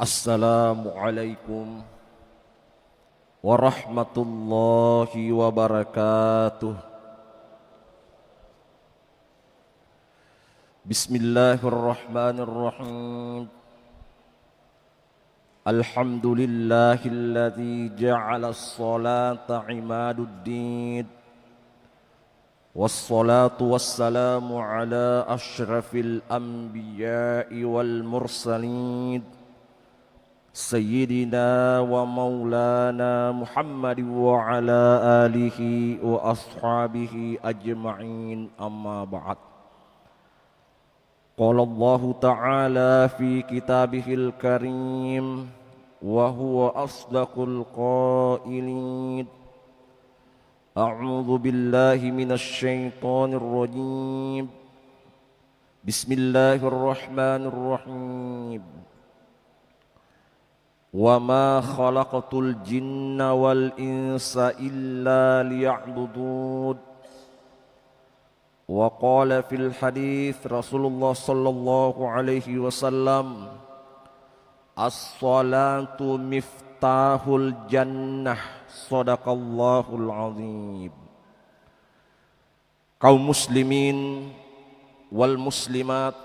Assalamualaikum warahmatullahi wabarakatuh. Bismillahirrahmanirrahim. Alhamdulillahilladzi ja'ala as-salata imaduddin. Wassalatu wassalamu ala asyrafil anbiya'i wal mursalin. Sayyidina wa maulana Muhammad wa ala alihi wa ashabihi ajma'in, amma ba'd. Qala Allah ta'ala fi kitabihil karim wa huwa asdaqul qailin. A'udzu billahi minasy syaithanir rajim. Bismillahirrahmanirrahim. Wa ma khalaqatul jinna wal insa illa liya'budun. Wa qala fil hadits Rasulullah sallallahu alaihi wasallam, as-salatu miftahul jannah, sadaqallahul azim. Kaum muslimin wal muslimat,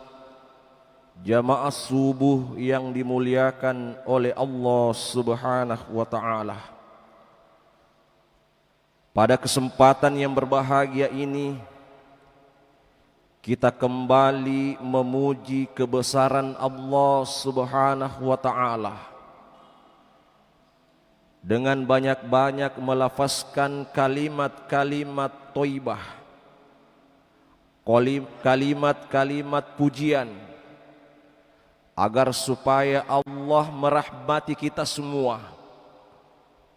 jamaah subuh yang dimuliakan oleh Allah Subhanahu wa ta'ala. Pada kesempatan yang berbahagia ini, kita kembali memuji kebesaran Allah Subhanahu wa ta'ala dengan banyak-banyak melafazkan kalimat-kalimat thayyibah, kalimat-kalimat pujian, agar supaya Allah merahmati kita semua.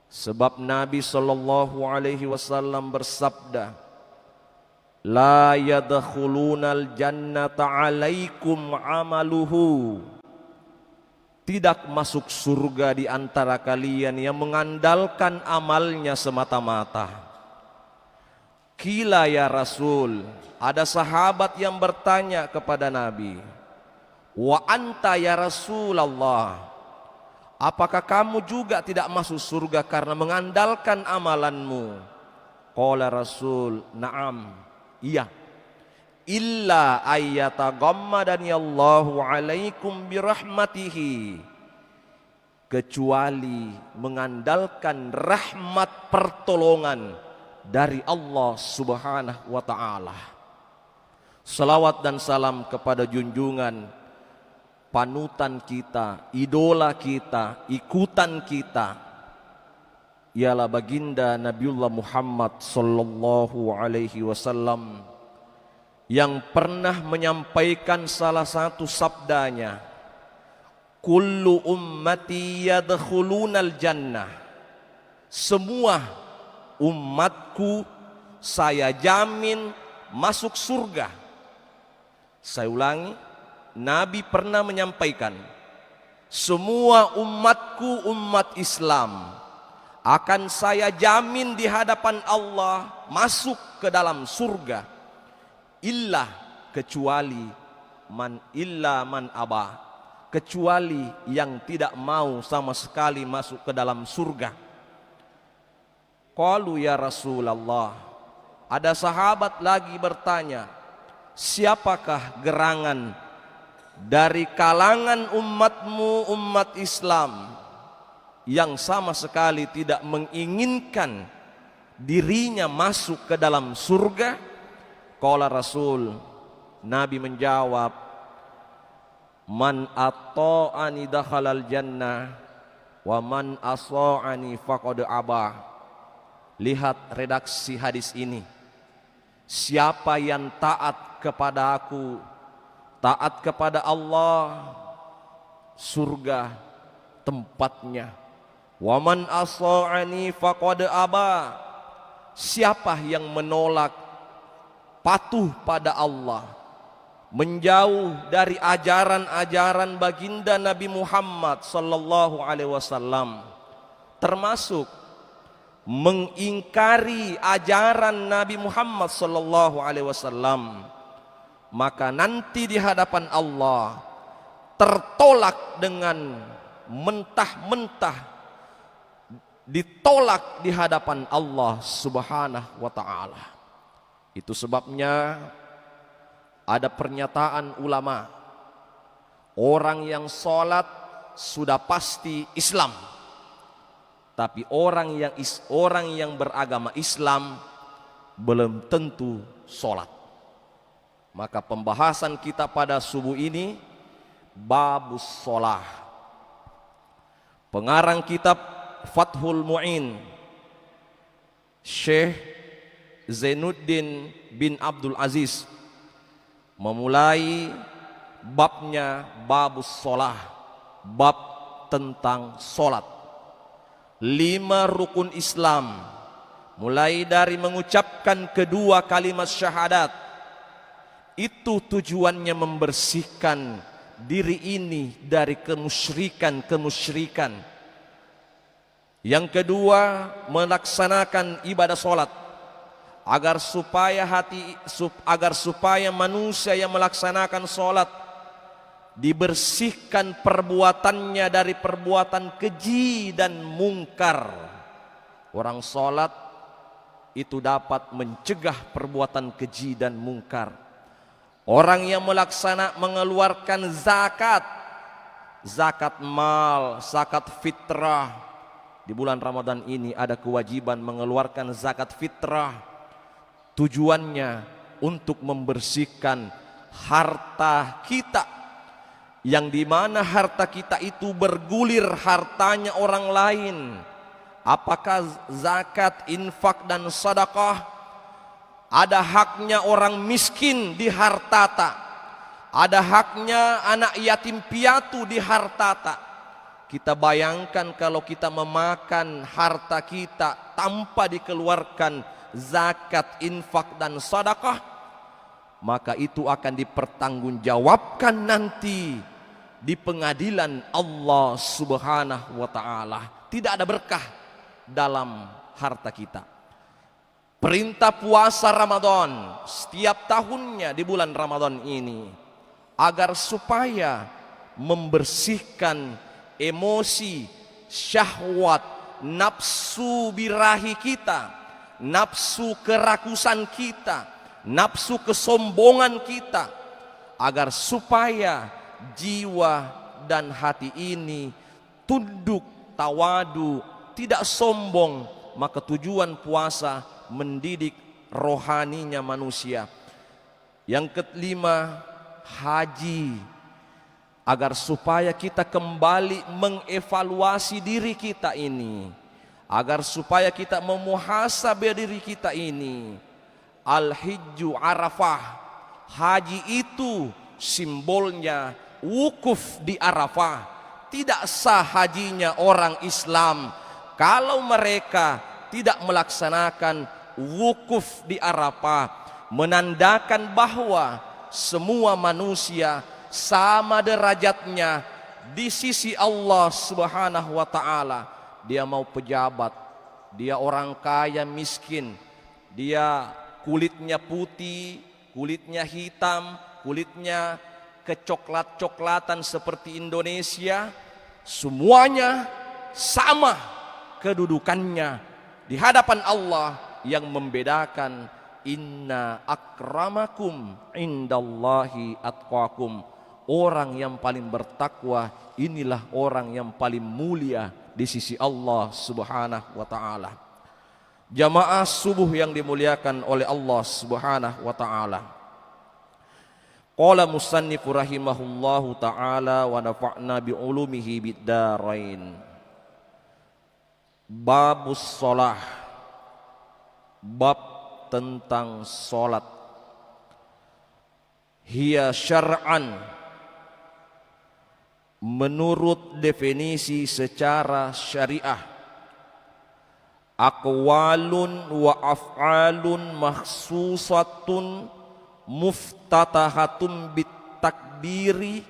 Sebab Nabi sallallahu alaihi wasallam bersabda, la yadkhulunal jannata alaikum amaluhu. Tidak masuk surga di antara kalian yang mengandalkan amalnya semata-mata. Qila ya Rasul, ada sahabat yang bertanya kepada Nabi, wa anta ya Rasulullah, apakah kamu juga tidak masuk surga karena mengandalkan amalanmu? Qala Rasul, na'am, iya. Illa ayyataghammadani Allahu alaikum birahmatihi, kecuali mengandalkan rahmat pertolongan dari Allah Subhanahu wa ta'ala. Salawat dan salam kepada junjungan, panutan kita, idola kita, ikutan kita, ialah baginda Nabiullah Muhammad sallallahu alaihi wasallam, yang pernah menyampaikan salah satu sabdanya, kullu ummati yadkhulunal jannah, semua umatku saya jamin masuk surga. Saya ulangi, Nabi pernah menyampaikan, semua umatku, umat Islam, akan saya jamin di hadapan Allah masuk ke dalam surga, illa kecuali man aba, kecuali yang tidak mau sama sekali masuk ke dalam surga. Qalu ya Rasulullah, ada sahabat lagi bertanya, siapakah gerangan dari kalangan umatmu, umat Islam, yang sama sekali tidak menginginkan dirinya masuk ke dalam surga? Qala Rasul, Nabi menjawab, man ata'ani dakhalal jannah wa man asa'ani faqad aba. Lihat redaksi hadis ini, siapa yang taat kepada aku, taat kepada Allah, surga tempatnya. Wa man asa'ani faqad aba, siapa yang menolak patuh pada Allah, menjauh dari ajaran-ajaran baginda Nabi Muhammad sallallahu alaihi wasallam, termasuk mengingkari ajaran Nabi Muhammad sallallahu alaihi wasallam, maka nanti di hadapan Allah tertolak dengan mentah-mentah ditolak di hadapan Allah Subhanahu wa ta'ala. Itu sebabnya ada pernyataan ulama, orang yang sholat sudah pasti Islam, tapi orang yang beragama Islam belum tentu sholat. Maka pembahasan kita pada subuh ini babus sholah. Pengarang kitab Fathul Mu'in, Syekh Zainuddin bin Abdul Aziz, memulai babnya babus sholah, bab tentang sholat. 5 rukun Islam, mulai dari mengucapkan kedua kalimat syahadat, itu tujuannya membersihkan diri ini dari kemusyrikan. Yang kedua, melaksanakan ibadah sholat agar supaya manusia yang melaksanakan sholat dibersihkan perbuatannya dari perbuatan keji dan mungkar. Orang sholat itu dapat mencegah perbuatan keji dan mungkar. Orang yang mengeluarkan zakat mal, zakat fitrah. Di bulan Ramadan ini ada kewajiban mengeluarkan zakat fitrah. Tujuannya untuk membersihkan harta kita, yang dimana harta kita itu bergulir hartanya orang lain. Apakah zakat, infak dan sedekah? Ada haknya orang miskin di hartata, ada haknya anak yatim piatu di hartata. Kita bayangkan kalau kita memakan harta kita tanpa dikeluarkan zakat, infak dan sedekah, maka itu akan dipertanggungjawabkan nanti di pengadilan Allah Subhanahu wa ta'ala. Tidak ada berkah dalam harta kita. Perintah puasa Ramadan setiap tahunnya di bulan Ramadan ini agar supaya membersihkan emosi, syahwat, nafsu birahi kita, nafsu kerakusan kita, nafsu kesombongan kita, agar supaya jiwa dan hati ini tunduk, tawadu, tidak sombong. Maka tujuan puasa mendidik rohaninya manusia. Yang kelima, haji, agar supaya kita kembali mengevaluasi diri kita ini, agar supaya kita memuhasabah diri kita ini. Al-Hijju Arafah, haji itu simbolnya wukuf di Arafah. Tidak sah hajinya orang Islam kalau mereka tidak melaksanakan wukuf di Arafah, menandakan bahwa semua manusia sama derajatnya di sisi Allah Subhanahu wa ta'ala. Dia mau pejabat, dia orang kaya miskin, dia kulitnya putih, kulitnya hitam, kulitnya kecoklat-coklatan seperti Indonesia, semuanya sama kedudukannya di hadapan Allah. Yang membedakan, inna akramakum indallahi atqakum, orang yang paling bertakwa inilah orang yang paling mulia di sisi Allah Subhanahu wa ta'ala. Jamaah subuh yang dimuliakan oleh Allah Subhanahu wa ta'ala. Qala musannifu rahimahullahu ta'ala wa nafa'na bi'ulumihi biddarain. Babus sholah, bab tentang sholat. Hiya syar'an, menurut definisi secara syariah, aqwalun wa af'alun makhsusatun muftatahatun bitakbiri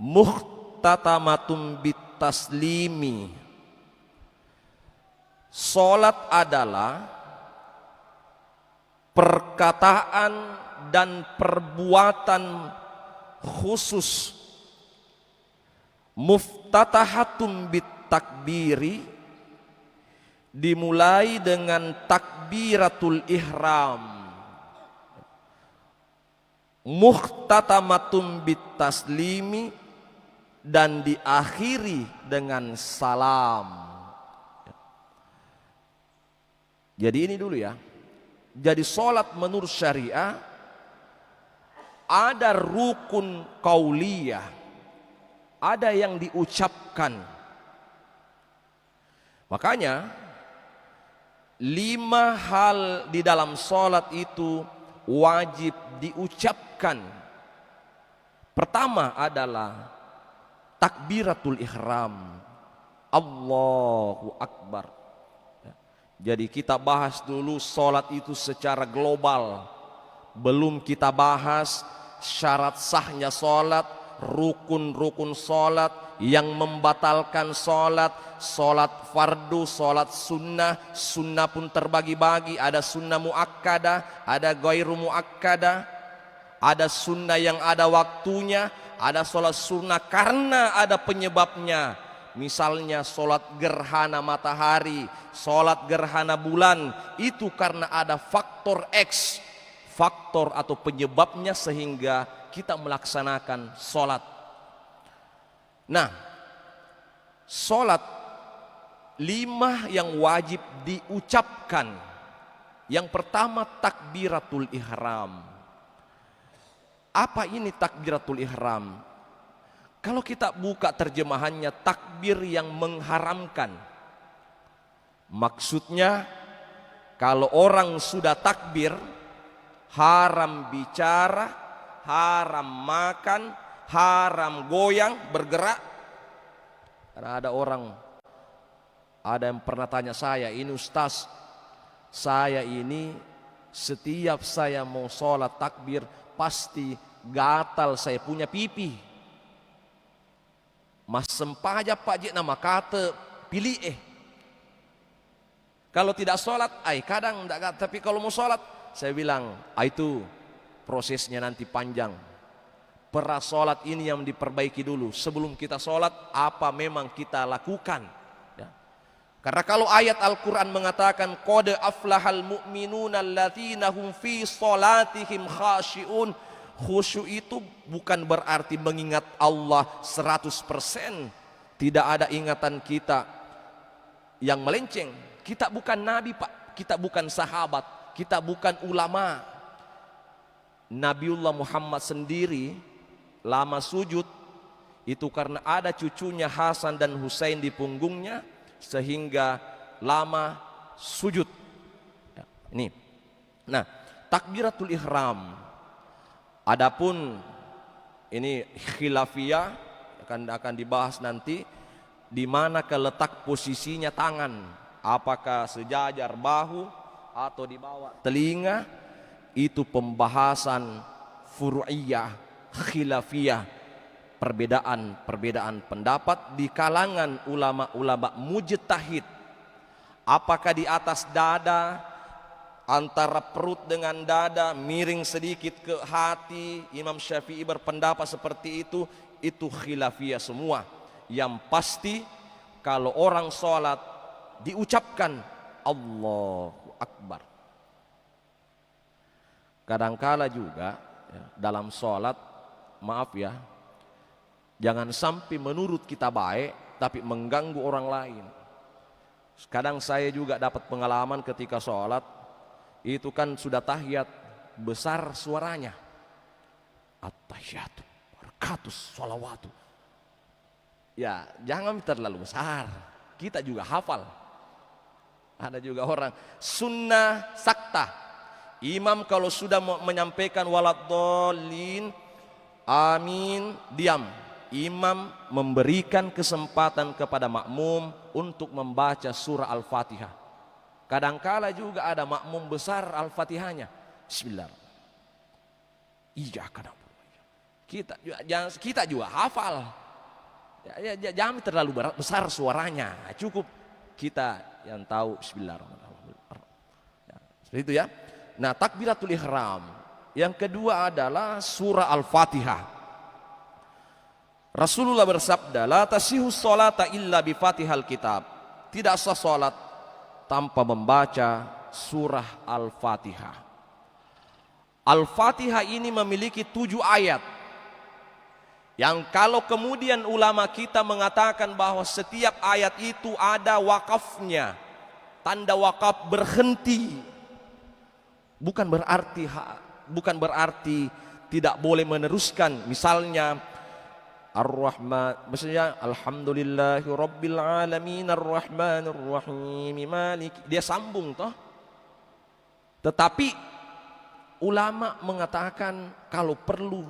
muhtatamatun bitaslimi. Sholat adalah perkataan dan perbuatan khusus Muftatahatun bit takbiri, dimulai dengan takbiratul ihram. Muhtatamatun bit taslimi, dan diakhiri dengan salam. Jadi ini dulu ya. Jadi sholat menurut syariah ada rukun qauliyah, ada yang diucapkan. Makanya 5 hal di dalam sholat itu wajib diucapkan. Pertama adalah takbiratul ihram, Allahu Akbar. Jadi kita bahas dulu sholat itu secara global. Belum kita bahas syarat sahnya sholat, rukun-rukun sholat, yang membatalkan sholat, sholat fardu, sholat sunnah. Sunnah pun terbagi-bagi, ada sunnah muakkadah, ada ghairu muakkadah, ada sunnah yang ada waktunya, ada sholat sunnah karena ada penyebabnya. Misalnya sholat gerhana matahari, sholat gerhana bulan, itu karena ada faktor X, faktor atau penyebabnya sehingga kita melaksanakan sholat. Nah, sholat 5 yang wajib diucapkan. Yang pertama takbiratul ihram. Apa ini takbiratul ihram? Kalau kita buka terjemahannya, takbir yang mengharamkan. Maksudnya kalau orang sudah takbir, haram bicara, haram makan, haram goyang, bergerak. Karena ada yang pernah tanya saya, ini Ustaz, saya ini setiap saya mau sholat takbir pasti gatal saya punya pipi. Mas sempaja Pak Jek nama kata pilih kalau tidak sholat, kadang tidak, tapi kalau mau sholat, saya bilang, itu prosesnya nanti panjang. Pra sholat ini yang diperbaiki dulu. Sebelum kita sholat, apa memang kita lakukan? Ya. Karena kalau ayat Al-Quran mengatakan, qad aflahal mu'minuna alladzina hum fi sholatihim khashi'un. Khusyuk itu bukan berarti mengingat Allah 100%. Tidak ada ingatan kita yang melenceng. Kita bukan nabi Pak, kita bukan sahabat, kita bukan ulama. Nabiullah Muhammad sendiri lama sujud itu karena ada cucunya Hasan dan Husain di punggungnya sehingga lama sujud. Ini. Nah, takbiratul ihram. Adapun ini khilafiyah akan dibahas nanti, di mana letak posisinya tangan, apakah sejajar bahu atau di bawah telinga, itu pembahasan furu'iyah, khilafiyah, perbedaan pendapat di kalangan ulama-ulama mujtahid. Apakah di atas dada, antara perut dengan dada, miring sedikit ke hati? Imam Syafi'i berpendapat seperti itu khilafiyah semua. Yang pasti kalau orang sholat diucapkan Allahu Akbar. Kadangkala juga ya, dalam sholat, maaf ya, jangan sampai menurut kita baik tapi mengganggu orang lain. Kadang saya juga dapat pengalaman ketika sholat, itu kan sudah tahiyat, besar suaranya, at-tahiyatu barakatus sholawatu. Ya jangan terlalu besar, kita juga hafal. Ada juga orang sunnah sakta, imam kalau sudah menyampaikan waladhdallin, amin, diam. Imam memberikan kesempatan kepada makmum untuk membaca surah Al-Fatihah. Kadangkala juga ada makmum besar Al-Fatihahnya, Bismillah. Iyyaka na'budu. Kita juga hafal. Jangan terlalu besar suaranya. Cukup kita yang tahu Bismillahirrahmanirrahim. Seperti itu ya. Nah, takbiratul ihram. Yang kedua adalah surah Al-Fatihah. Rasulullah bersabda, la tasihu sholata illa bi fatihal kitab. Tidak sah salat tanpa membaca surah Al-Fatihah. Al-Fatihah ini memiliki 7 ayat. Yang kalau kemudian ulama kita mengatakan bahwa setiap ayat itu ada wakafnya, tanda wakaf berhenti, bukan berarti tidak boleh meneruskan. Misalnya Ar-Rahman, maksudnya Alhamdulillahi Rabbil Alamin Ar-Rahmanir Rahim Malik, dia sambung toh. Tetapi ulama mengatakan kalau perlu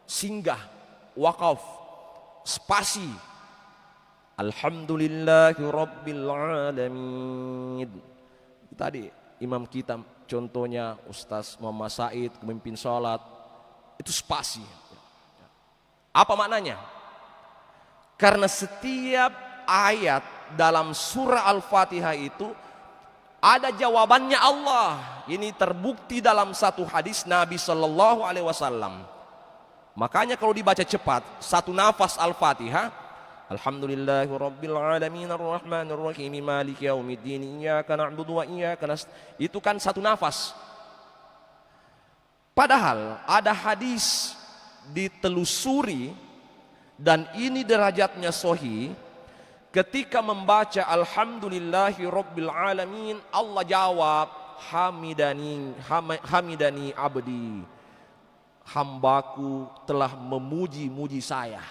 singgah, wakaf, spasi, Alhamdulillahi Rabbil Alamin. Tadi imam kita contohnya Ustaz Muhammad Said memimpin sholat, itu spasi. Apa maknanya? Karena setiap ayat dalam surah Al-Fatihah itu ada jawabannya Allah. Ini terbukti dalam satu hadis Nabi Sallallahu Alaihi Wasallam. Makanya kalau dibaca cepat, satu nafas Al-Fatihah, Alhamdulillahi Rabbil Alamin Ar-Rahmanir Rahim Maliki Yaumiddin Iyyaka na'budu wa iyyaka nasta'in, itu kan satu nafas. Padahal ada hadis ditelusuri dan ini derajatnya sahih, ketika membaca Alhamdulillahi Rabbil Alamin, Allah jawab hamidani abdi, hambaku telah memuji-muji saya.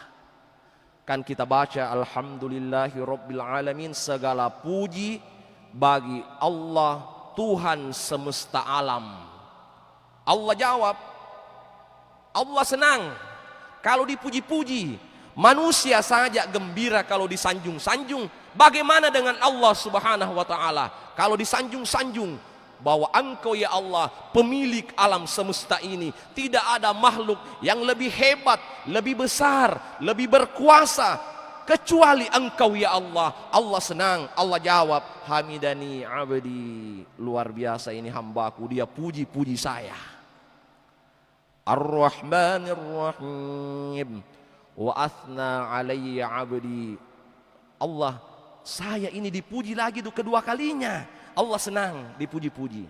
Kan kita baca Alhamdulillahi Rabbil Alamin, segala puji bagi Allah Tuhan semesta alam. Allah jawab, Allah senang kalau dipuji-puji. Manusia saja gembira kalau disanjung-sanjung. Bagaimana dengan Allah Subhanahu wa ta'ala kalau disanjung-sanjung bahwa Engkau ya Allah pemilik alam semesta ini, tidak ada makhluk yang lebih hebat, lebih besar, lebih berkuasa kecuali Engkau ya Allah. Allah senang, Allah jawab hamidani abdi, luar biasa ini hambaku, dia puji-puji saya. Ar-Rahmanir Rahim wa athna alayya abdi, Allah, saya ini dipuji lagi itu kedua kalinya. Allah senang dipuji-puji.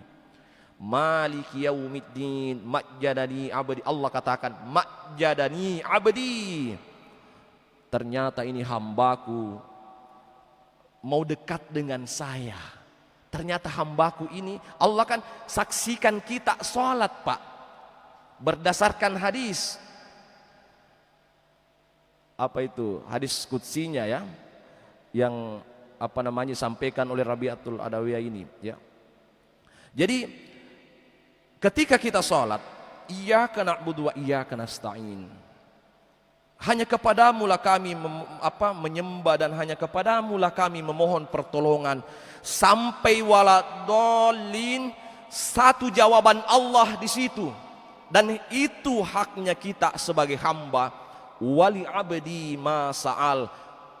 Maliki yaumiddin majjadani abdi, Allah katakan majjadani abdi, ternyata ini hambaku mau dekat dengan saya. Ternyata hambaku ini, Allah kan saksikan kita sholat Pak, berdasarkan hadis, apa itu hadis qudsinya ya, yang apa namanya sampaikan oleh Rabi'atul Adawiyah ini ya. Jadi ketika kita sholat, iyyaka na'budu wa iyyaka nasta'in, hanya kepadamu lah kami menyembah dan hanya kepadamu lah kami memohon pertolongan, sampai waladolin, satu jawaban Allah di situ. Dan itu haknya kita sebagai hamba. Wali abdi ma sa'al.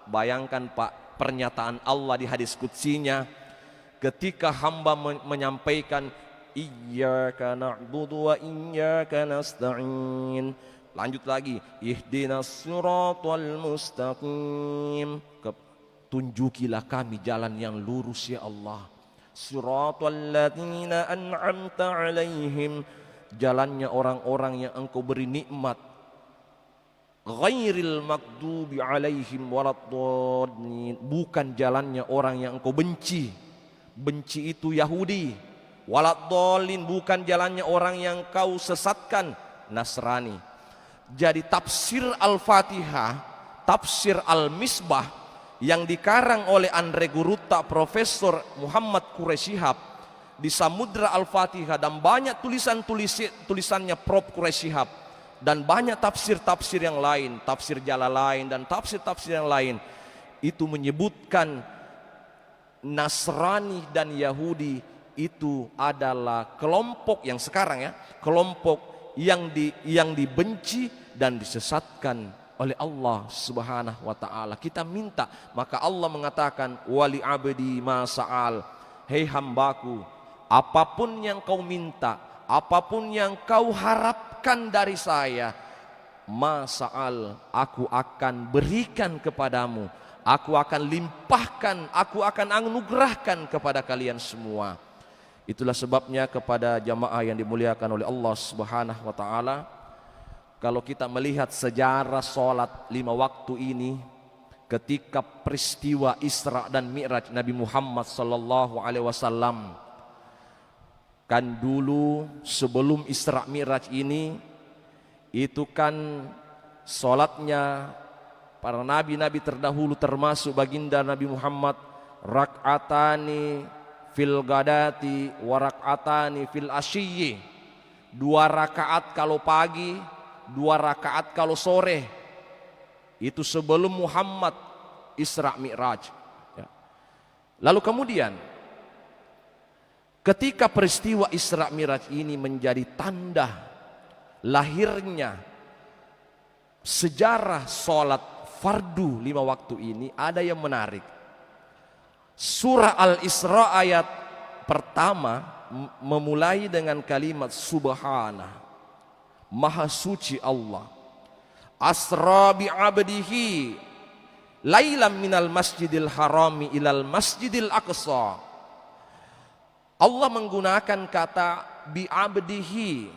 Bayangkan Pak, pernyataan Allah di hadis qudsinya ketika hamba menyampaikan iyyaka na'budu wa iyyaka nasta'in. Lanjut lagi, ihdinas siratal mustaqim, tunjukilah kami jalan yang lurus ya Allah. Siratal ladzina an'amta alaihim, jalannya orang-orang yang Engkau beri nikmat. Ghairil maghdubi alaihim waladdallin, bukan jalannya orang yang Engkau benci. Benci itu Yahudi. Waladdallin, bukan jalannya orang yang Kau sesatkan, Nasrani. Jadi tafsir Al-Fatihah, tafsir Al-Misbah yang dikarang oleh Andre Guruta, Profesor Muhammad Quraisyihab di Samudra Al-Fatihah, dan banyak tulisannya Prof. Quraisyihab, dan banyak tafsir-tafsir yang lain, tafsir Jalalain dan tafsir-tafsir yang lain, itu menyebutkan Nasrani dan Yahudi itu adalah kelompok yang sekarang ya, kelompok yang dibenci dan disesatkan oleh Allah Subhanahu wa ta'ala. Kita minta, maka Allah mengatakan wali abdi ma sa'al, hei hambaku, apapun yang kau minta, apapun yang kau harapkan dari saya, masa'al, aku akan berikan kepadamu, aku akan limpahkan, aku akan anugerahkan kepada kalian semua. Itulah sebabnya kepada jamaah yang dimuliakan oleh Allah Subhanahu wa taala, kalau kita melihat sejarah salat 5 waktu ini, ketika peristiwa Isra dan Mi'raj Nabi Muhammad sallallahu alaihi wasallam, kan dulu sebelum Isra Mi'raj ini itu kan salatnya para nabi-nabi terdahulu termasuk baginda Nabi Muhammad, rak'atani fil gadati wa rak'atani fil asyiyi, 2 rakaat kalau pagi, 2 rakaat kalau sore. Itu sebelum Muhammad Isra Mi'raj. Lalu kemudian ketika peristiwa Isra Mi'raj ini menjadi tanda lahirnya sejarah sholat fardu 5 waktu ini, ada yang menarik. Surah Al-Isra ayat pertama memulai dengan kalimat Subhanah, Maha suci Allah. Asra bi abdihi lailam minal masjidil harami ilal masjidil aqsa. Allah menggunakan kata bi abdihi.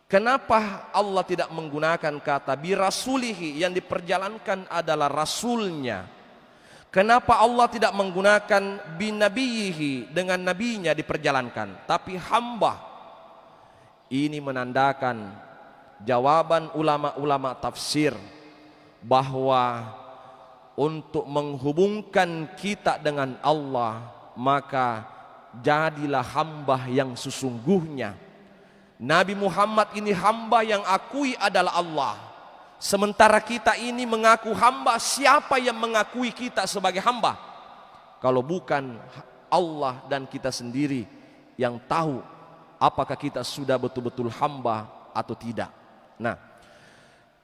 Kenapa Allah tidak menggunakan kata bi rasulihi, yang diperjalankan adalah rasulnya? Kenapa Allah tidak menggunakan bi nabiyihi, dengan nabinya diperjalankan, tapi hamba? Ini menandakan jawaban ulama-ulama tafsir bahwa untuk menghubungkan kita dengan Allah, maka jadilah hamba yang sesungguhnya. Nabi Muhammad ini hamba yang akui adalah Allah. Sementara kita ini mengaku hamba, siapa yang mengakui kita sebagai hamba? Kalau bukan Allah dan kita sendiri yang tahu apakah kita sudah betul-betul hamba atau tidak. Nah,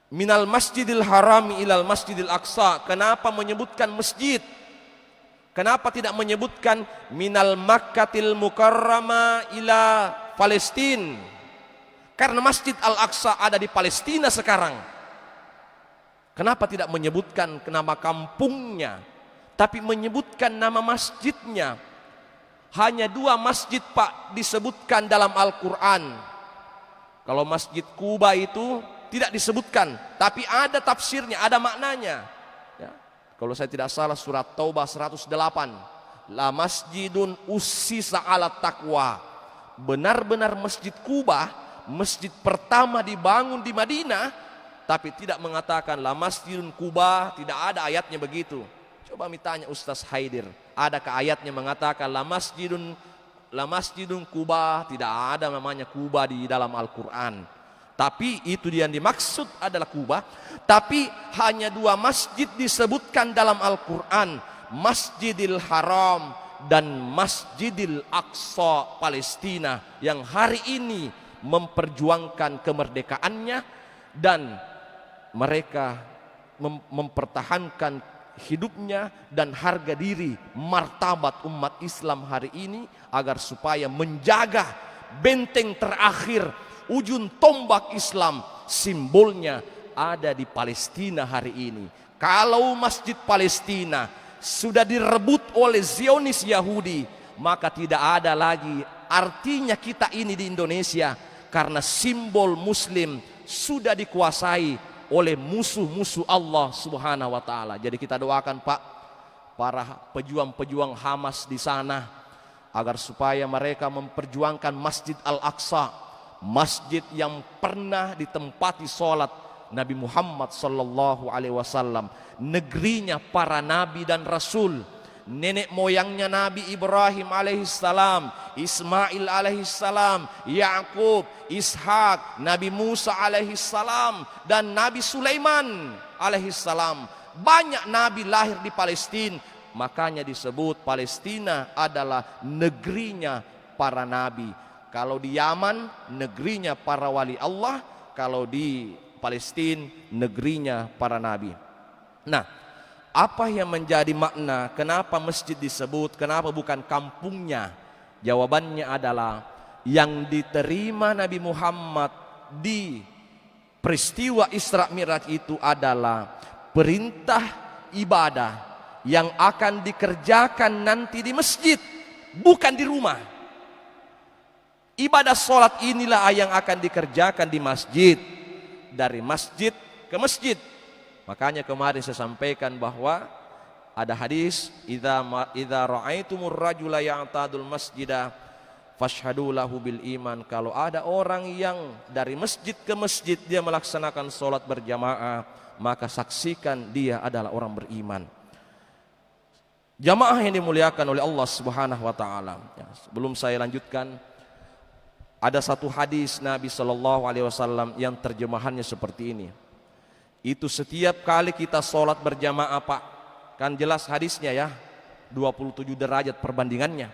minal masjidil harami ilal masjidil aqsa. Kenapa menyebutkan masjid? Kenapa tidak menyebutkan minal makkatil mukarrama ila Palestina? Karena Masjid Al-Aqsa ada di Palestina sekarang. Kenapa tidak menyebutkan nama kampungnya, tapi menyebutkan nama masjidnya? Hanya 2 masjid Pak disebutkan dalam Al-Quran. Kalau Masjid Kuba itu tidak disebutkan, tapi ada tafsirnya, ada maknanya. Ya. Kalau saya tidak salah surat Taubah 108. La masjidun ussisa ala taqwa. Benar-benar Masjid Kuba, masjid pertama dibangun di Madinah, tapi tidak mengatakan la masjidun Kuba, tidak ada ayatnya begitu. Coba mitanya Ustaz Haidir, adakah ayatnya mengatakan la masjidun Kuba? Tidak ada namanya Kuba di dalam Al-Quran. Tapi itu yang dimaksud adalah Kuba. Tapi hanya 2 masjid disebutkan dalam Al-Quran, Masjidil Haram dan Masjidil Aqsa Palestina, yang hari ini memperjuangkan kemerdekaannya dan mereka mempertahankan hidupnya dan harga diri martabat umat Islam hari ini, agar supaya menjaga benteng terakhir, ujung tombak Islam, simbolnya ada di Palestina hari ini. Kalau Masjid Palestina sudah direbut oleh Zionis Yahudi, maka tidak ada lagi artinya kita ini di Indonesia, karena simbol Muslim sudah dikuasai oleh musuh-musuh Allah Subhanahu wa taala. Jadi kita doakan Pak, para pejuang-pejuang Hamas di sana, agar supaya mereka memperjuangkan Masjid Al-Aqsa, masjid yang pernah ditempati sholat Nabi Muhammad sallallahu alaihi wasallam, negerinya para nabi dan rasul, nenek moyangnya Nabi Ibrahim alaihissalam, Ismail alaihissalam, Yakub, Ishak, Nabi Musa alaihissalam, dan Nabi Sulaiman alaihissalam. Banyak nabi lahir di Palestina, makanya disebut Palestina adalah negerinya para nabi. Kalau di Yaman negerinya para wali Allah, kalau di Palestina negerinya para nabi. Nah, apa yang menjadi makna kenapa masjid disebut, kenapa bukan kampungnya? Jawabannya adalah yang diterima Nabi Muhammad di peristiwa Isra Mi'raj itu adalah perintah ibadah yang akan dikerjakan nanti di masjid, bukan di rumah. Ibadah sholat inilah yang akan dikerjakan di masjid, dari masjid ke masjid. Makanya kemarin saya sampaikan bahwa ada hadis, idza ra'aitumur rajula ya'tadul masjidah fashhadu lahu bil iman. Kalau ada orang yang dari masjid ke masjid dia melaksanakan sholat berjamaah, maka saksikan dia adalah orang beriman. Jamaah yang dimuliakan oleh Allah Subhanahu wa taala. Ya, sebelum saya lanjutkan, ada satu hadis Nabi Shallallahu Alaihi Wasallam yang terjemahannya seperti ini. Itu setiap kali kita sholat berjamaah, Pak, kan jelas hadisnya ya, 27 derajat perbandingannya.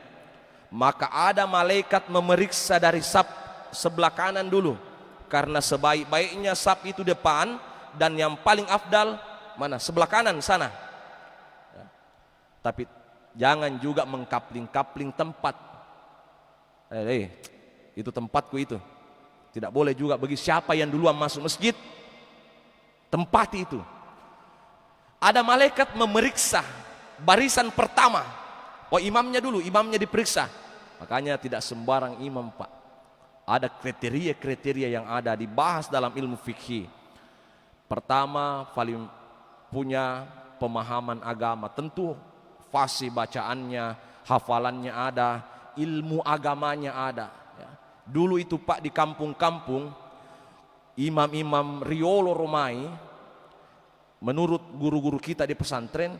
Maka ada malaikat memeriksa dari saf sebelah kanan dulu, karena sebaik-baiknya saf itu depan, dan yang paling afdal mana? Sebelah kanan sana. Ya. Tapi jangan juga mengkapling-kapling tempat. Itu tempatku itu. Tidak boleh juga bagi siapa yang duluan masuk masjid, tempati itu. Ada malaikat memeriksa barisan pertama. Oh, imamnya dulu, imamnya diperiksa. Makanya tidak sembarang imam, Pak. Ada kriteria-kriteria yang ada dibahas dalam ilmu fikih. Pertama, paling punya pemahaman agama. Tentu fasih bacaannya, hafalannya ada, ilmu agamanya ada. Dulu itu, Pak, di kampung-kampung, imam-imam Riolo Romai, menurut guru-guru kita di pesantren,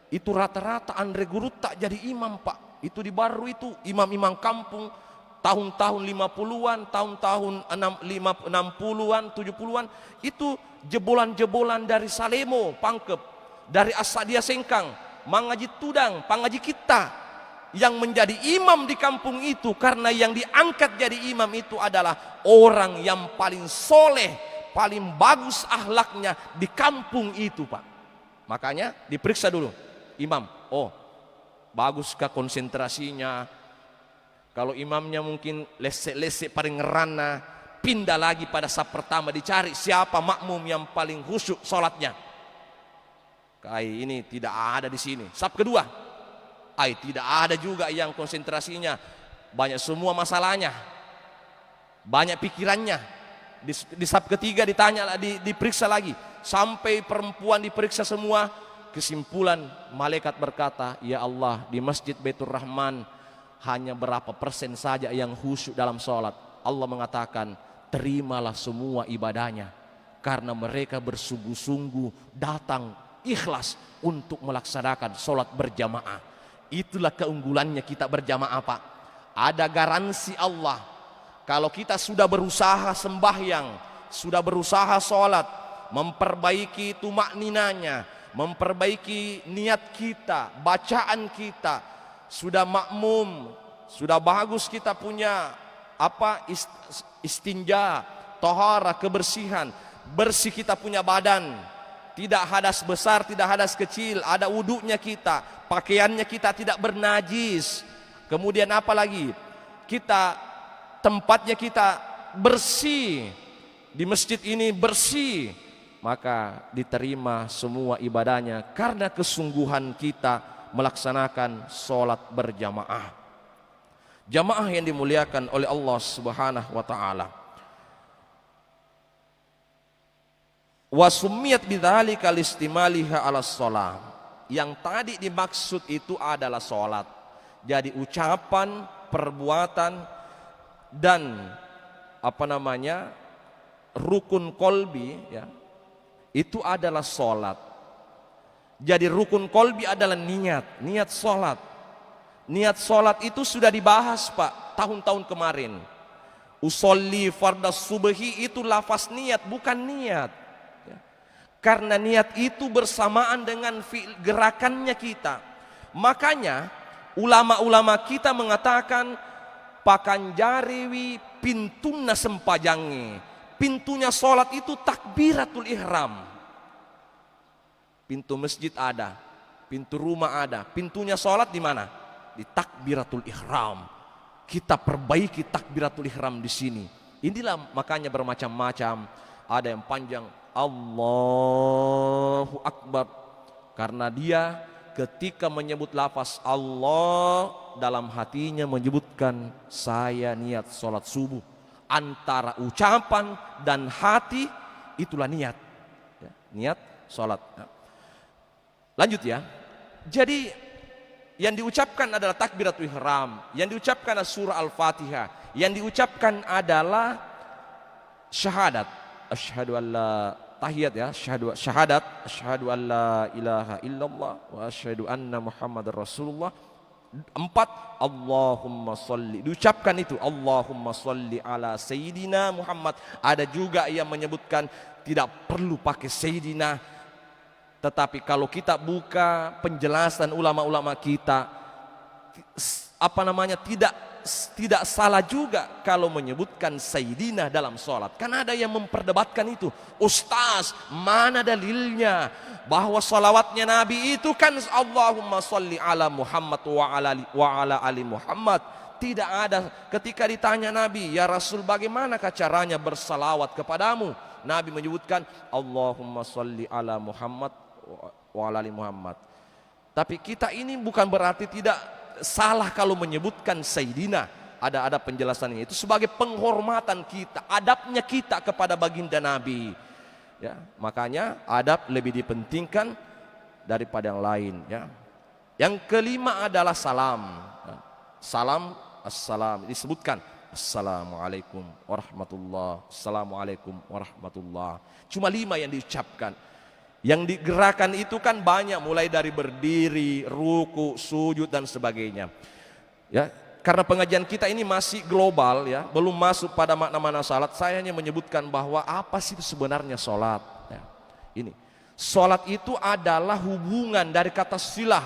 itu rata-rata Andre Guru tak jadi imam, Pak. Itu di Baru itu imam-imam kampung tahun-tahun 50-an, tahun-tahun 60-an, 70-an, itu jebolan-jebolan dari Salemo, Pangkep, dari Asadia Sengkang, Mangaji Tudang, Pangaji kita, yang menjadi imam di kampung itu, karena yang diangkat jadi imam itu adalah orang yang paling soleh, paling bagus akhlaknya di kampung itu, Pak. Makanya diperiksa dulu imam, oh baguskah konsentrasinya. Kalau imamnya mungkin lesek-lesek paling ngerana, pindah lagi pada saf pertama, dicari siapa makmum yang paling khusyuk sholatnya. Kayak ini tidak ada di sini. Saf kedua, tidak ada juga yang konsentrasinya, banyak semua masalahnya, banyak pikirannya. Di saf ketiga ditanya, diperiksa lagi, sampai perempuan diperiksa semua. Kesimpulan malaikat berkata, ya Allah, di Masjid Baitur Rahman hanya berapa persen saja yang khusyuk dalam sholat. Allah mengatakan, terimalah semua ibadahnya, karena mereka bersungguh-sungguh datang ikhlas untuk melaksanakan sholat berjamaah. Itulah keunggulannya kita berjamaah, Pak. Ada garansi Allah. Kalau kita sudah berusaha sembahyang, sudah berusaha sholat, memperbaiki tumakninanya, memperbaiki niat kita, bacaan kita, sudah makmum, sudah bagus kita punya istinja, tohara, kebersihan, bersih kita punya badan, tidak hadas besar, tidak hadas kecil, ada wudunya kita, pakaiannya kita tidak bernajis. Kemudian apa lagi? Tempatnya kita bersih, di masjid ini bersih, maka diterima semua ibadahnya karena kesungguhan kita melaksanakan sholat berjamaah. Jamaah yang dimuliakan oleh Allah Subhanahu wa taala. Wa summiyat bidzalika listimaliha 'ala shalah. Yang tadi dimaksud itu adalah sholat. Jadi ucapan, perbuatan, dan rukun kolbi, ya, itu adalah sholat. Jadi rukun kolbi adalah niat sholat. Niat sholat itu sudah dibahas, Pak, tahun-tahun kemarin. Usolli fardas subhi itu lafaz niat, bukan niat. Ya. Karena niat itu bersamaan dengan gerakannya kita. Makanya ulama-ulama kita mengatakan pakanjariwi pintuna sempajangi. Pintunya sholat itu takbiratul ihram. Pintu masjid ada, pintu rumah ada, pintunya sholat di mana? Di takbiratul ihram. Kita perbaiki takbiratul ihram di sini. Inilah makanya bermacam-macam. ada yang panjang Allahu Akbar, karena dia ketika menyebut lafaz Allah dalam hatinya menyebutkan saya niat sholat subuh. Antara ucapan dan hati itulah niat ya, niat sholat. Lanjut ya. Jadi yang diucapkan adalah takbiratul ihram, yang diucapkan adalah surah Al-Fatihah, yang diucapkan adalah syahadat, asyhadu an la tahiyat ya, syahadat, asyhadu an la ilaha illallah wa asyhadu anna Muhammadar Rasulullah. 4, Allahumma sholli, diucapkan itu Allahumma sholli ala Sayyidina Muhammad. Ada juga yang menyebutkan tidak perlu pakai Sayyidina, tetapi kalau kita buka penjelasan ulama-ulama kita, tidak salah juga kalau menyebutkan Sayyidina dalam sholat. Karena ada yang memperdebatkan itu, Ustaz mana dalilnya bahwa salawatnya Nabi itu kan Allahumma sholli ala Muhammad wa ala ali Muhammad. Tidak ada. Ketika ditanya Nabi, ya Rasul bagaimanakah caranya bersalawat kepadamu, Nabi menyebutkan Allahumma sholli ala Muhammad wa ala ali Muhammad. Tapi kita ini bukan berarti tidak salah kalau menyebutkan Sayyidina. Ada penjelasannya, itu sebagai penghormatan kita, adabnya kita kepada baginda Nabi ya. Makanya adab lebih dipentingkan daripada yang lain ya. Yang kelima adalah salam ya. Salam, assalam, disebutkan assalamualaikum warahmatullah, assalamualaikum warahmatullah. Cuma 5 yang diucapkan. Yang digerakkan itu kan banyak, mulai dari berdiri, ruku, sujud dan sebagainya. Ya, karena pengajian kita ini masih global ya, belum masuk pada makna-makna salat. Saya hanya menyebutkan bahwa apa sih itu sebenarnya salat. Ya, ini salat itu adalah hubungan dari kata silah,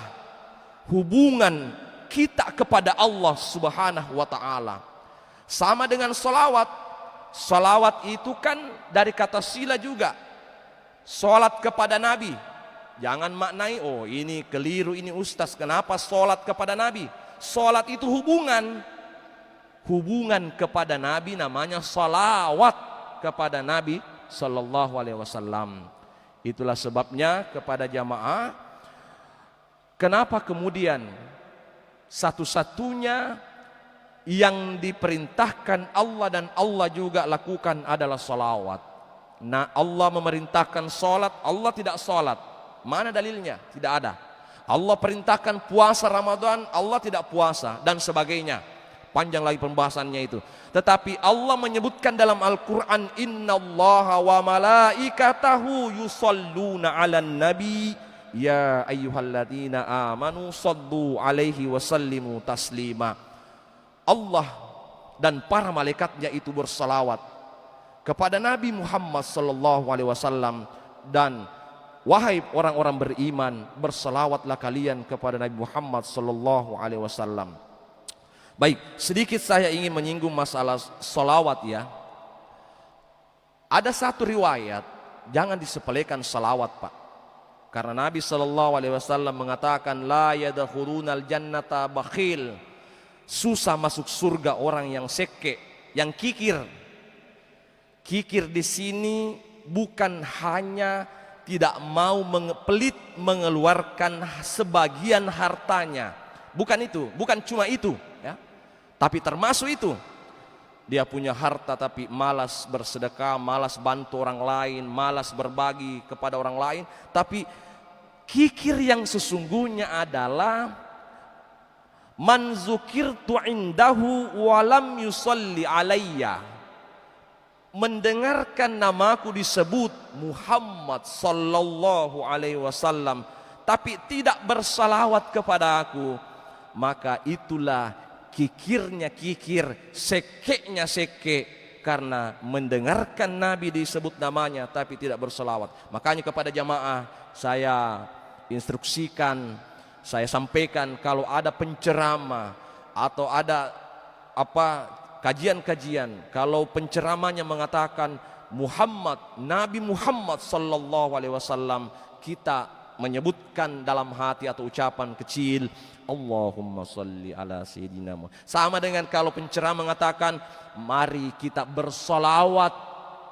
hubungan kita kepada Allah Subhanahu wa taala. Sama dengan salawat. Salawat itu kan dari kata sila juga. Sholat kepada Nabi, jangan maknai oh ini keliru, ini ustaz, kenapa sholat kepada Nabi. Sholat itu hubungan kepada Nabi, namanya salawat kepada Nabi Sallallahu Alaihi Wasallam. Itulah sebabnya kepada jamaah, kenapa kemudian satu-satunya yang diperintahkan Allah dan Allah juga lakukan adalah salawat. Nah, Allah memerintahkan sholat, Allah tidak sholat. Mana dalilnya? Tidak ada. Allah perintahkan puasa Ramadan, Allah tidak puasa dan sebagainya. Panjang lagi pembahasannya itu. Tetapi Allah menyebutkan dalam Al-Quran, innallaha wa malaikatahu yusalluna ala nabi ya ayyuhalladzina amanu sallu alaihi wasallimu taslima. Allah dan para malaikatnya itu bersalawat kepada Nabi Muhammad sallallahu alaihi wasallam, dan wahai orang-orang beriman, bersalawatlah kalian kepada Nabi Muhammad sallallahu alaihi wasallam. Baik, sedikit saya ingin menyinggung masalah salawat ya. Ada satu riwayat, jangan disepelekan salawat Pak. Karena Nabi sallallahu alaihi wasallam mengatakan la yadkhulunal jannata bakhil. Susah masuk surga orang yang seke, yang kikir. Kikir di sini bukan hanya tidak mau pelit mengeluarkan sebagian hartanya, bukan itu, bukan cuma itu, ya. Tapi termasuk itu, dia punya harta tapi malas bersedekah, malas bantu orang lain, malas berbagi kepada orang lain. Tapi kikir yang sesungguhnya adalah man zukirtu indahu walam yusalli alayya. Mendengarkan namaku disebut Muhammad sallallahu alaihi wasallam tapi tidak bersalawat kepada aku, maka itulah kikirnya kikir, sekeknya seke, karena mendengarkan Nabi disebut namanya tapi tidak bersalawat. Makanya kepada jamaah saya instruksikan, saya sampaikan, kalau ada penceramah atau ada kajian-kajian, kalau penceramahnya mengatakan Muhammad, Nabi Muhammad sallallahu alaihi wasallam, kita menyebutkan dalam hati atau ucapan kecil Allahumma sholli ala sayyidina Muhammad. Sama dengan kalau penceramah mengatakan mari kita bersolawat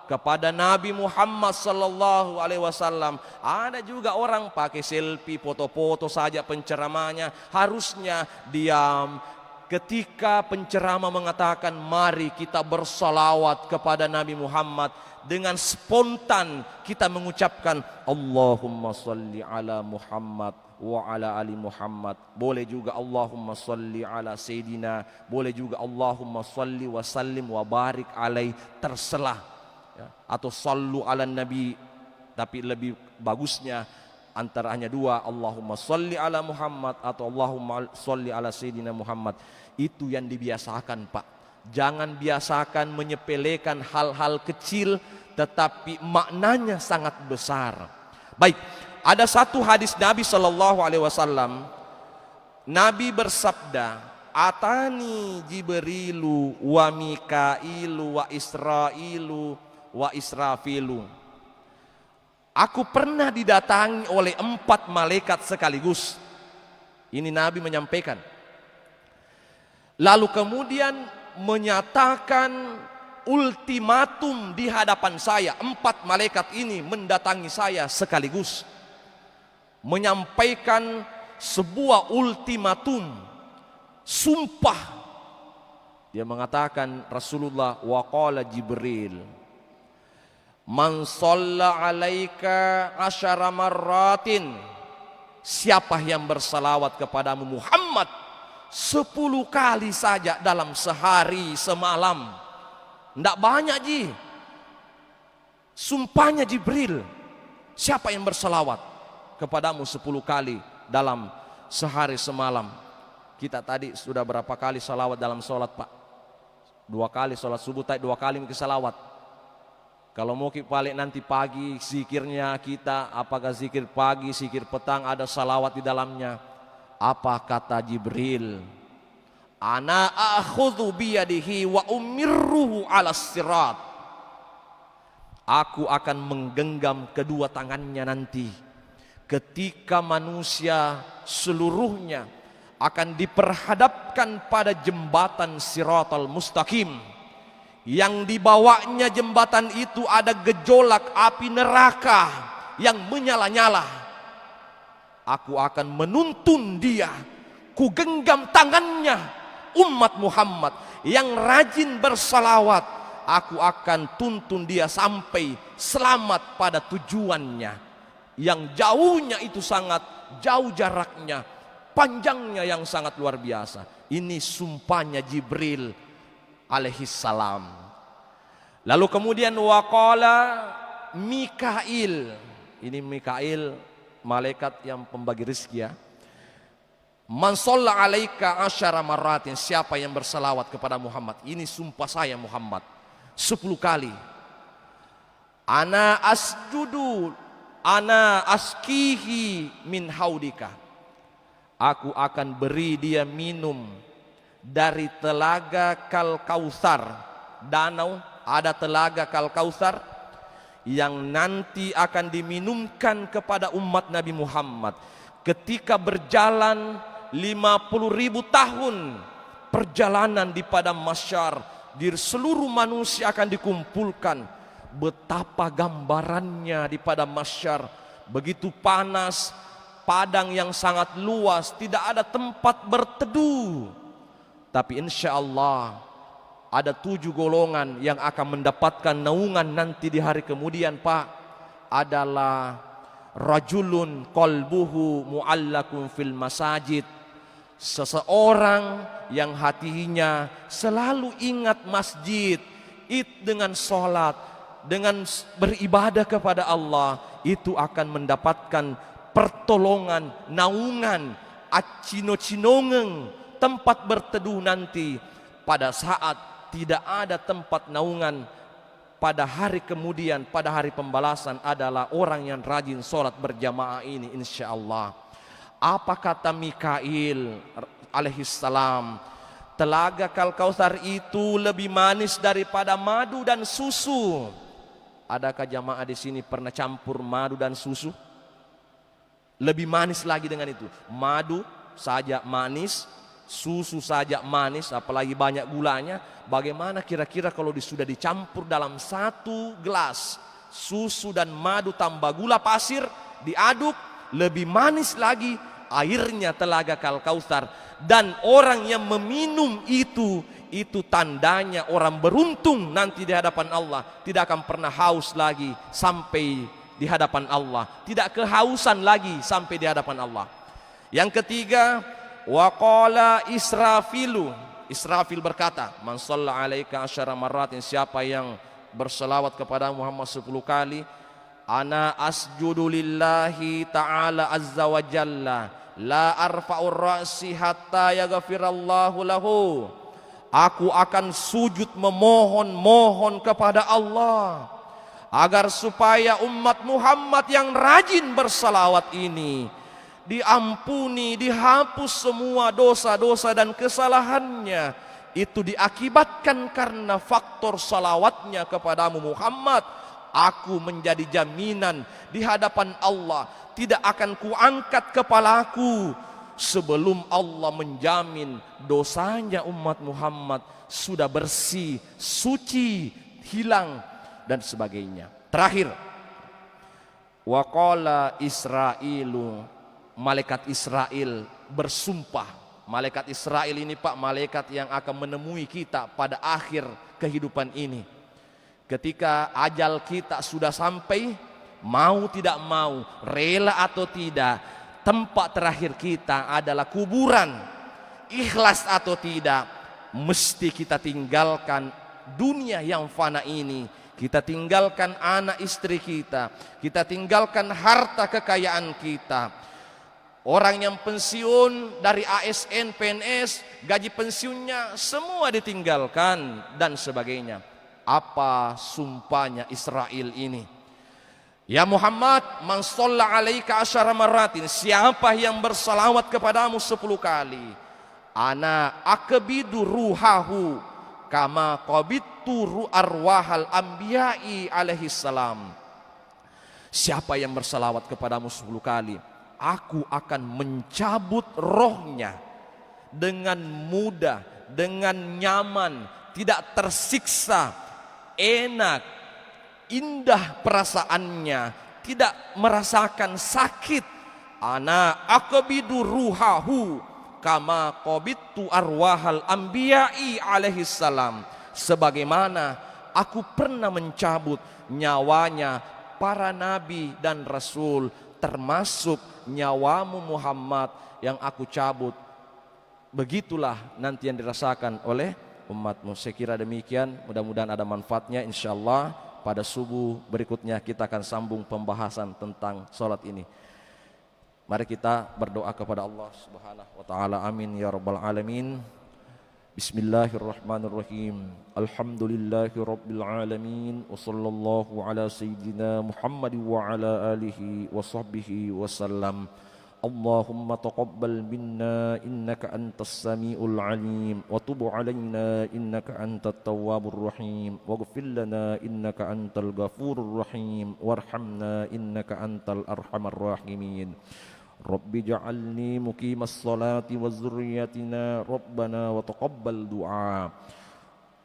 kepada Nabi Muhammad sallallahu alaihi wasallam. Ada juga orang pakai selfie, foto-foto saja penceramahnya. Harusnya diam ketika penceramah mengatakan mari kita bersalawat kepada Nabi Muhammad. Dengan spontan kita mengucapkan Allahumma salli ala Muhammad wa ala ali Muhammad. Boleh juga Allahumma salli ala Sayyidina. Boleh juga Allahumma salli wa sallim wa barik alaih. Terselah ya. Atau sallu ala Nabi. Tapi lebih bagusnya antara hanya dua, Allahumma salli ala Muhammad atau Allahumma salli ala Sayyidina Muhammad. Itu yang dibiasakan, Pak. Jangan biasakan menyepelekan hal-hal kecil tetapi maknanya sangat besar. Baik, ada satu hadis Nabi sallallahu alaihi wasallam. Nabi bersabda, "Atani Jibrilu wa Mikailu wa Israilu wa Israfilu." Aku pernah didatangi oleh 4 malaikat sekaligus. Ini Nabi menyampaikan. Lalu kemudian menyatakan ultimatum di hadapan saya. 4 malaikat ini mendatangi saya sekaligus, menyampaikan sebuah ultimatum, sumpah. Dia mengatakan, Rasulullah, wa qala Jibril, man shalla alaika asyara marratin, siapa yang bersalawat kepadamu Muhammad 10 kali saja dalam sehari semalam. Tidak banyak, Ji. Sumpahnya Jibril, siapa yang bersalawat kepadamu 10 kali dalam sehari semalam. Kita tadi sudah berapa kali salawat dalam sholat, Pak? 2 kali sholat subuh, 2 kali mungkin salawat. Kalau mau balik nanti pagi zikirnya kita, apakah zikir pagi, zikir petang, ada salawat di dalamnya. Apa kata Jibril? Ana akhudhu biyadihi wa umirruhu ala sirat. Aku akan menggenggam kedua tangannya nanti ketika manusia seluruhnya akan diperhadapkan pada jembatan Siratal Mustaqim. Yang dibawanya jembatan itu ada gejolak api neraka yang menyala-nyala. Aku akan menuntun dia, ku genggam tangannya, umat Muhammad yang rajin bersalawat. Aku akan tuntun dia sampai selamat pada tujuannya. Yang jauhnya itu sangat jauh jaraknya, panjangnya yang sangat luar biasa. Ini sumpahnya Jibril alaihissalam. Lalu kemudian waqala Mikail. Ini Mikail, malaikat yang pembagi rezeki ya. Man shalla alaika asyara marratin, siapa yang bersalawat kepada Muhammad, ini sumpah saya Muhammad 10 kali. Ana asjudu, ana askihi min haudika. Aku akan beri dia minum dari telaga Kal Kautsar. Danau, ada telaga Kal Kautsar yang nanti akan diminumkan kepada umat Nabi Muhammad ketika berjalan 50.000 tahun perjalanan di padang mahsyar. Di seluruh manusia akan dikumpulkan. Betapa gambarannya di padang mahsyar, begitu panas, padang yang sangat luas, tidak ada tempat berteduh. Tapi insya Allah ada 7 golongan yang akan mendapatkan naungan nanti di hari kemudian, Pak. Adalah rajulun qalbuhu mu'allakun fil masajid, seseorang yang hatinya selalu ingat masjid, dengan sholat, dengan beribadah kepada Allah, itu akan mendapatkan pertolongan, naungan, acino-cinongeng, tempat berteduh nanti pada saat tidak ada tempat naungan. Pada hari kemudian, pada hari pembalasan adalah orang yang rajin sholat berjamaah ini insya Allah. Apa kata Mikail alaihissalam? Telaga Kal Kautsar itu lebih manis daripada madu dan susu. Adakah jamaah di sini pernah campur madu dan susu? Lebih manis lagi dengan itu. Madu saja manis, Susu saja manis, apalagi banyak gulanya. Bagaimana kira-kira kalau sudah dicampur dalam satu gelas susu dan madu tambah gula pasir, diaduk, lebih manis lagi airnya Telaga Kal-Kautsar. Dan orang yang meminum itu tandanya orang beruntung nanti di hadapan Allah. Tidak akan pernah haus lagi sampai di hadapan Allah, tidak kehausan lagi sampai di hadapan Allah. Yang ketiga, waqala Israfilu, Israfil berkata, man shalla alaika asyara marratin, siapa yang berselawat kepada Muhammad 10 kali, ana asjudu lillahi ta'ala azza wa jalla la arfa'ur ra'si hatta yaghfirallahu lahu. Aku akan sujud memohon kepada Allah agar supaya umat Muhammad yang rajin bersalawat ini diampuni, dihapus semua dosa-dosa dan kesalahannya. Itu diakibatkan karena faktor salawatnya kepadamu Muhammad. Aku menjadi jaminan di hadapan Allah, tidak akan kuangkat kepalaku sebelum Allah menjamin dosanya umat Muhammad sudah bersih, suci, hilang dan sebagainya. Terakhir, waqala Israilu, malaikat Israel bersumpah. Malaikat Israel ini Pak, malaikat yang akan menemui kita pada akhir kehidupan ini. Ketika ajal kita sudah sampai, mau tidak mau, rela atau tidak, tempat terakhir kita adalah kuburan. Ikhlas atau tidak, mesti kita tinggalkan dunia yang fana ini. Kita tinggalkan anak istri kita tinggalkan harta kekayaan kita. Orang yang pensiun dari ASN, PNS, gaji pensiunnya semua ditinggalkan dan sebagainya. Apa sumpahnya Israel ini? Ya Muhammad, man shalla alaika asyara marratin, siapa yang bersalawat kepadamu 10 kali, ana akbidu ruhahu kama qabidtu arwahal anbiya'i alaihi salam. Siapa yang bersalawat kepadamu 10 kali, aku akan mencabut rohnya dengan mudah, dengan nyaman, tidak tersiksa, enak, indah perasaannya, tidak merasakan sakit. Ana akbidu ruhahu kama qabidtu arwahal anbiya'i alaihi salam, sebagaimana aku pernah mencabut nyawanya para nabi dan rasul, termasuk nyawamu Muhammad yang aku cabut. Begitulah nanti yang dirasakan oleh umatmu. Saya kira demikian, mudah-mudahan ada manfaatnya. Insyaallah pada subuh berikutnya kita akan sambung pembahasan tentang sholat ini. Mari kita berdoa kepada Allah Subhanahu wa taala. Amin ya rabbal alamin. Bismillahirrahmanirrahim. Alhamdulillahi rabbil alamin. Wa sallallahu ala sayyidina Muhammad wa ala alihi wa sahbihi wa sallam. Allahumma taqabbal minna innaka antas samiul alim wa tub alaina innaka antat tawwabur rahim waghfir lana innaka antal ghafurur rahim warhamna innaka antal arhamar rahimin. Rabbi ja'alni muqimas salati wa zurriyyatina rabbana wa taqabbal du'a.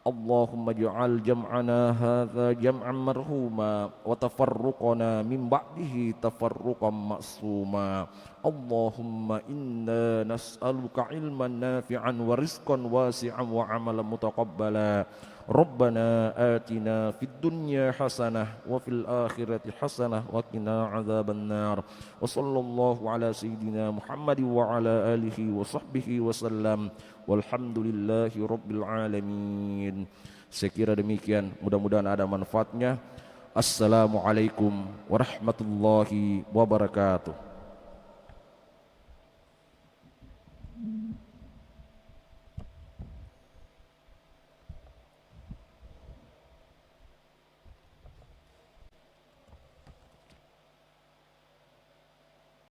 Allahumma ja'al jam'ana hadza jam'an marhuma wa tafarruqana min ba'dihi tafarruqan ma'suma. Allahumma inna nas'aluka ilman nafi'an wa rizqan wasi'an wa amalan mutaqabbala. Rabbana atina fid dunya hasanah wa fil akhirati hasanah wa qina adzaban nar. Wa sallallahu ala sayyidina Muhammad wa ala alihi wa sahbihi wa sallam. Walhamdulillahi rabbil alamin. Saya kira demikian, mudah-mudahan ada manfaatnya. Assalamualaikum warahmatullahi wabarakatuh.